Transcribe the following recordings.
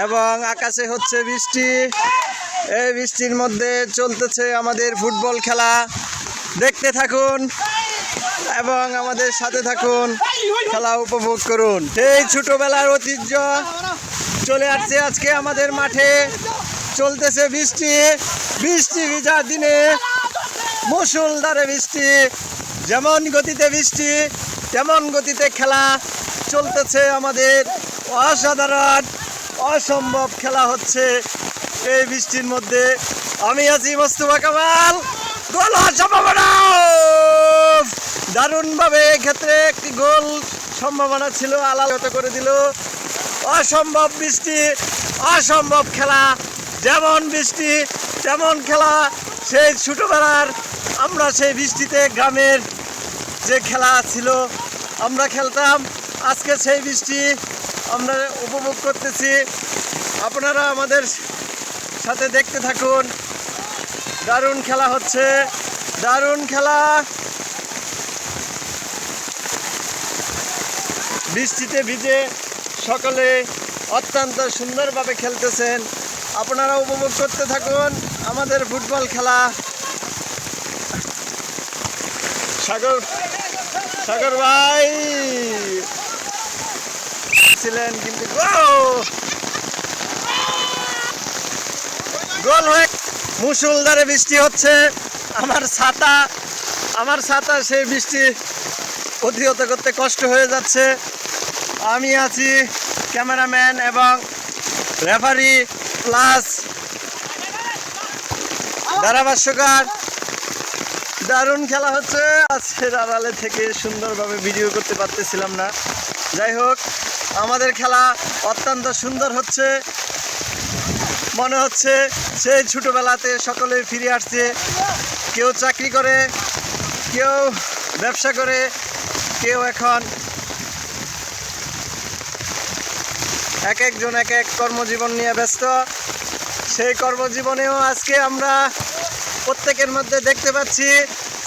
এবং আকাশে হচ্ছে বৃষ্টি। এই বৃষ্টির মধ্যে চলতেছে আমাদের ফুটবল খেলা। দেখতে থাকুন এবং আমাদের সাথে থাকুন, খেলা উপভোগ করুন। এই ছোটবেলার ঐতিহ্য চলে আসছে আজকে আমাদের মাঠে। চলতেছে বৃষ্টি, বৃষ্টি ভিজা দিনে মুষলধারে বৃষ্টি। যেমন গতিতে বৃষ্টি তেমন গতিতে খেলা চলতেছে আমাদের। অসাধারণ অসম্ভব খেলা হচ্ছে এই বৃষ্টির মধ্যে। আমি আছি মোস্তফা কামাল। গোল হওয়ার সম্ভাবনা, দারুণভাবে এক্ষেত্রে একটি গোল সম্ভাবনা ছিল, আলাদা করে দিল। অসম্ভব বৃষ্টি, অসম্ভব খেলা। যেমন বৃষ্টি তেমন খেলা। সেই ছোটোবেলার আমরা সেই বৃষ্টিতে গ্রামের যে খেলা ছিল আমরা খেলতাম, আজকে সেই বৃষ্টি আমরা উপভোগ করতেছি। আপনারা আমাদের সাথে দেখতে থাকুন। দারুণ খেলা হচ্ছে, দারুণ খেলা। বৃষ্টিতে ভিজে সকলে অত্যন্ত সুন্দরভাবে খেলতেছেন। আপনারা উপভোগ করতে থাকুন আমাদের ফুটবল খেলা। সাগর ভাই ছিলেন কিন্তু গোল হয়ে মুষলধারে বৃষ্টি হচ্ছে। আমার ছাতা সেই বৃষ্টি প্রতিহত করতে কষ্ট হয়ে যাচ্ছে। আমি আছি ক্যামেরাম্যান এবং রেফারি প্লাস ধারাভাষ্যকার। দারুণ খেলা হচ্ছে। আজকের আড়ালে থেকে সুন্দরভাবে ভিডিও করতে পারতেছিলাম না। যাই হোক, আমাদের খেলা অত্যন্ত সুন্দর হচ্ছে। মনে হচ্ছে সেই ছোটোবেলাতে সকলে ফিরে আসছে। কেউ চাকরি করে, কেউ ব্যবসা করে, কেউ এখন এক একজন এক এক কর্মজীবন নিয়ে ব্যস্ত। সেই কর্মজীবনেও আজকে আমরা প্রত্যেকের মধ্যে দেখতে পাচ্ছি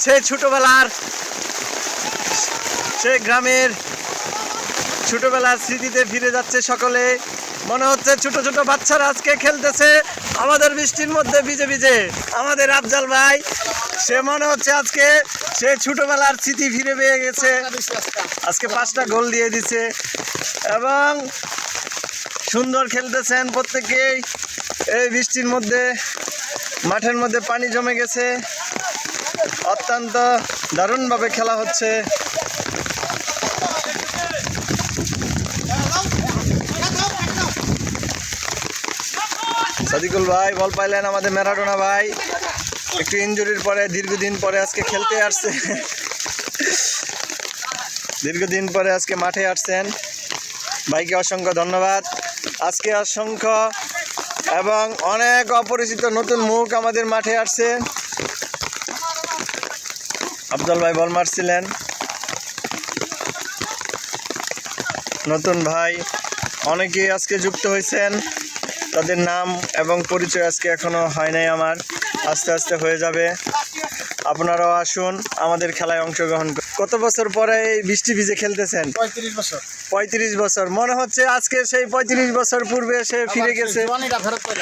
সেই ছোটোবেলার, সেই গ্রামের ছোটোবেলার স্মৃতিতে ফিরে যাচ্ছে সকলে। মনে হচ্ছে ছোট ছোট বাচ্চারা আজকে খেলতেছে আমাদের বৃষ্টির মধ্যে ভিজে ভিজে। আমাদের আফজাল ভাই, সে মনে হচ্ছে আজকে সে ছোটোবেলার স্মৃতি ফিরে পেয়ে গেছে। আজকে 5টা গোল দিয়ে দিছে এবং সুন্দর খেলতেছেন প্রত্যেকেই। এই বৃষ্টির মধ্যে মাঠের মধ্যে পানি জমে গেছে। অত্যন্ত দারুণভাবে খেলা হচ্ছে। সাদিকুল ভাই বল পাইলেন। আমাদের ম্যারাডোনা ভাই একটু ইনজুরির পরে দীর্ঘদিন পরে আজকে খেলতে আসছে। দীর্ঘদিন পরে আজকে মাঠে আসছেন। ভাইকে অসংখ্য ধন্যবাদ। আজকে অসংখ্য এবং অনেক অপরিচিত নতুন মুখ আমাদের মাঠে আসছে। আফজল ভাই বল মারছিলেন। নতুন ভাই অনেকেই আজকে যুক্ত হয়েছেন। তাদের নাম এবং পরিচয় আজকে এখনো হয় নাই আমার, আস্তে আস্তে হয়ে যাবে। আপনারাও আসুন আমাদের খেলায় অংশগ্রহণ করুন। কত বছর পরে এই বৃষ্টি ভিজে খেলতেছেন? 35 বছর। 35 বছর। মনে হচ্ছে আজকে সেই 35 বছর পূর্বে সে ফিরে গেছে।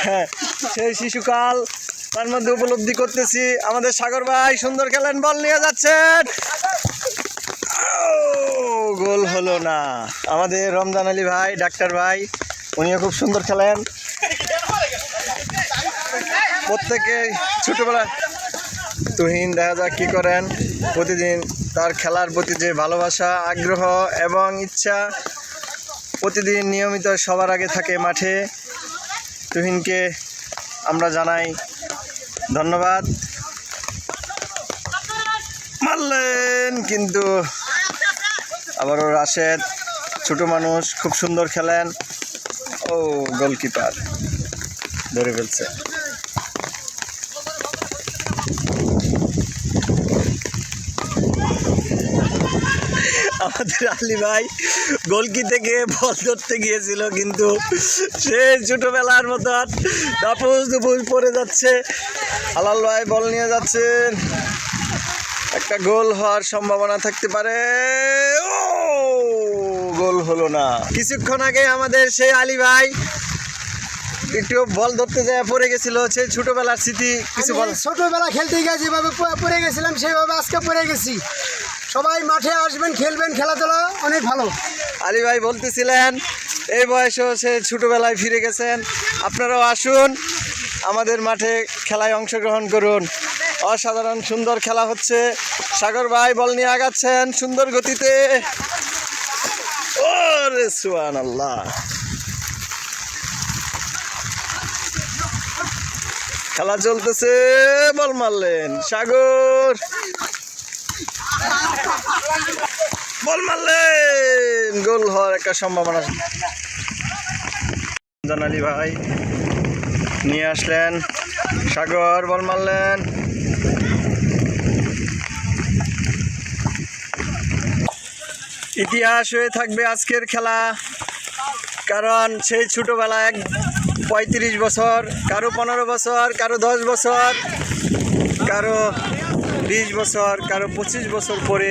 হ্যাঁ, সেই শিশুকাল তার মধ্যে উপলব্ধি করতেছি। আমাদের সাগর ভাই সুন্দর খেলেন, বল নিয়ে যাচ্ছেন, গোল হলো না। আমাদের রমজান আলী ভাই, ডাক্তার ভাই, উনিও খুব সুন্দর খেলেন। প্রত্যেকে ছোটবেলায় তুহিন দেখা যাক কী করেন। প্রতিদিন তার খেলার প্রতি যে ভালোবাসা, আগ্রহ এবং ইচ্ছা প্রতিদিন নিয়মিত সবার আগে থাকে মাঠে। তুহিনকে আমরা জানাই ধন্যবাদ। মারলেন কিন্তু আবারও রাশেদ, ছোট মানুষ, খুব সুন্দর খেলেন। ও গোলকিপার ধরে ফেলছে। আমাদের আলী ভাই গোলকি থেকে বল ধরতে গিয়েছিল, কিন্তু সে ছোটবেলার মতো দাপুস দুপুস পড়ে যাচ্ছে। আলাল ভাই বল নিয়ে যাচ্ছেন, একটা গোল হওয়ার সম্ভাবনা থাকতে পারে। গোল হলো না। কিছুক্ষণ আগে আমাদের সেই আলী ভাই একটু বল ধরতে যায় পড়ে গেছিল, সেই ছোটবেলার স্মৃতি কিছু বল। ছোটবেলা খেলতে গিয়ে যেভাবে পড়ে গেছিলাম সেইভাবে আজকে পড়ে গেছি। সবাই মাঠে আসবেন, খেলবেন, খেলাধুলা অনেক ভালো। আলী ভাই বলতেছিলেন এই বয়সেও সে ছোটবেলায় ফিরে গেছেন। আপনারাও আসুন, আমাদের মাঠে খেলায় অংশগ্রহণ করুন। অসাধারণ সুন্দর খেলা হচ্ছে। সাগর ভাই বল নিয়ে আগাচ্ছেন সুন্দর গতিতে। ওরে সুবহানাল্লাহ, খেলা চলতেছে, বল মারলেন সাগর, বল মারলেন, গোল হওয়ার একটা সম্ভাবনা। জানালি ভাই নিয়ে আসলেন, সাগর বল মারলেন। ইতিহাস হয়ে থাকবে আজকের খেলা, কারণ সেই ছোটোবেলায় 35 বছর, কারো 15 বছর, কারো 10 বছর, কারো 20 বছর, কারো 25 বছর পরে